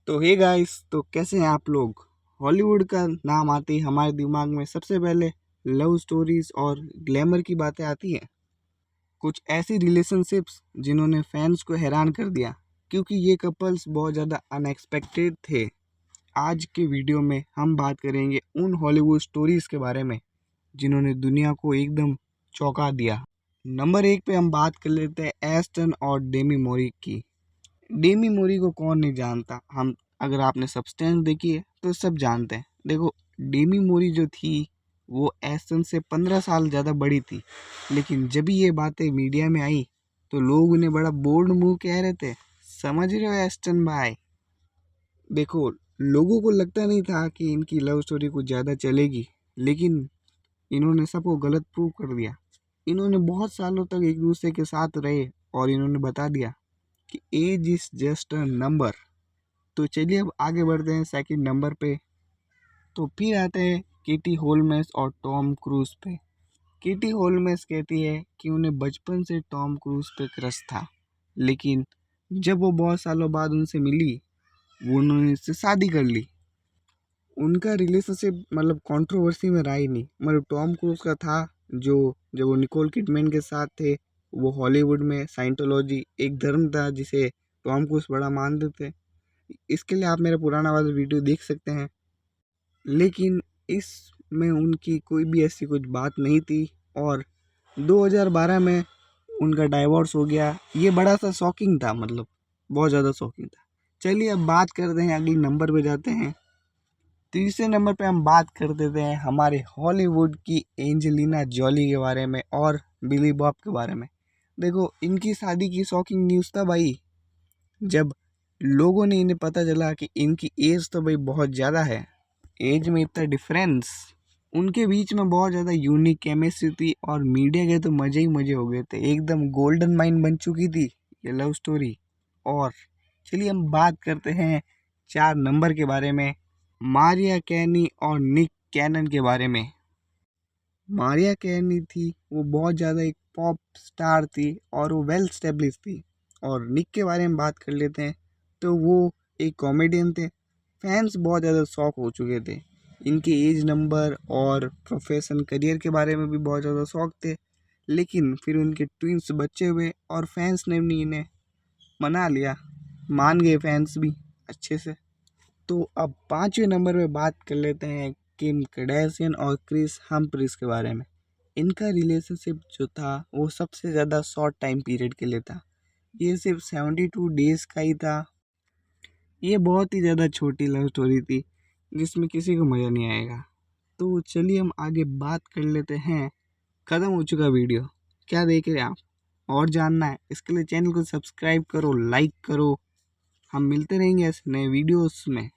तो hey guys, तो कैसे हैं आप लोग। हॉलीवुड का नाम आते ही हमारे दिमाग में सबसे पहले लव स्टोरीज और ग्लैमर की बातें आती हैं। कुछ ऐसी रिलेशनशिप्स जिन्होंने फैंस को हैरान कर दिया, क्योंकि ये कपल्स बहुत ज़्यादा अनएक्सपेक्टेड थे। आज के वीडियो में हम बात करेंगे उन हॉलीवुड स्टोरीज के बारे में जिन्होंने दुनिया को एकदम चौंका दिया। नंबर 1 पे हम बात कर लेते हैं एस्टन और डेमी मोरी की। डेमी मोरी को कौन नहीं जानता। हम अगर आपने सब्सटेंस देखी है तो सब जानते हैं। देखो, डेमी मोरी जो थी वो एस्टन से 15 साल ज़्यादा बड़ी थी, लेकिन जब ये बातें मीडिया में आई तो लोग उन्हें बड़ा बोल्ड मुंह कह रहे थे। समझ रहे हो एस्टन भाई। देखो, लोगों को लगता नहीं था कि इनकी लव स्टोरी कुछ ज़्यादा चलेगी, लेकिन इन्होंने सबको गलत प्रूव कर दिया। इन्होंने बहुत सालों तक एक दूसरे के साथ रहे और इन्होंने बता दिया कि age is just a number. तो चलिए अब आगे बढ़ते हैं सेकंड नंबर पे। तो फिर आते हैं केटी होल्मेस और टॉम क्रूज पे। केटी होल्मेस कहती है कि उन्हें बचपन से टॉम क्रूज पे क्रश था, लेकिन जब वो बहुत सालों बाद उनसे मिली वो उन्होंने उससे शादी कर ली। उनका रिलेशनशिप मतलब कंट्रोवर्सी में रहा ही नहीं। मतलब टॉम क्रूज का था, जो जब वो निकोल किडमैन के साथ थे, वो हॉलीवुड में साइंटोलॉजी एक धर्म था जिसे टॉम क्रूज बड़ा मानते थे। इसके लिए आप मेरा पुराना वाला वीडियो देख सकते हैं। लेकिन इसमें उनकी कोई भी ऐसी कुछ बात नहीं थी और 2012 में उनका डाइवोर्स हो गया। ये बड़ा सा शॉकिंग था, मतलब बहुत ज़्यादा शॉकिंग था। चलिए अब बात करते हैं, अगले नंबर पे जाते हैं। तीसरे नंबर पे हम बात कर देते हैं हमारे हॉलीवुड की एंजेलिना जॉली के बारे में और बिली बॉब के बारे में। देखो, इनकी शादी की शॉकिंग न्यूज़ था भाई, जब लोगों ने इन्हें पता चला कि इनकी एज तो भाई बहुत ज़्यादा है। एज में इतना डिफरेंस, उनके बीच में बहुत ज़्यादा यूनिक केमिस्ट्री थी और मीडिया के तो मज़े ही मज़े हो गए थे। एकदम गोल्डन माइन बन चुकी थी ये लव स्टोरी। और चलिए हम बात करते हैं 4 नंबर के बारे में, मारिया कैनी और निक कैनन के बारे में। मारिया कैनी थी वो बहुत ज़्यादा एक पॉप स्टार थी और वो वेल स्टेब्लिश थी। और निक के बारे में बात कर लेते हैं तो वो एक कॉमेडियन थे। फैंस बहुत ज़्यादा शॉक हो चुके थे इनके एज नंबर और प्रोफेशन करियर के बारे में भी बहुत ज़्यादा शौक थे। लेकिन फिर उनके ट्विंस बच्चे हुए और फैंस ने भी इन्हें मना लिया, मान गए फैंस भी अच्छे से। तो अब 5वें नंबर पे बात कर लेते हैं किम कार्दाशियन और क्रिस हम्फ्रीज के बारे में। इनका रिलेशनशिप जो था वो सबसे ज़्यादा शॉर्ट टाइम पीरियड के लिए था। ये सिर्फ 72 डेज़ का ही था। ये बहुत ही ज़्यादा छोटी लव स्टोरी थी जिसमें किसी को मज़ा नहीं आएगा। तो चलिए हम आगे बात कर लेते हैं। ख़त्म हो चुका वीडियो, क्या देख रहे हैं आप? और जानना है इसके लिए चैनल को सब्सक्राइब करो, लाइक करो। हम मिलते रहेंगे ऐसे नए वीडियोस में।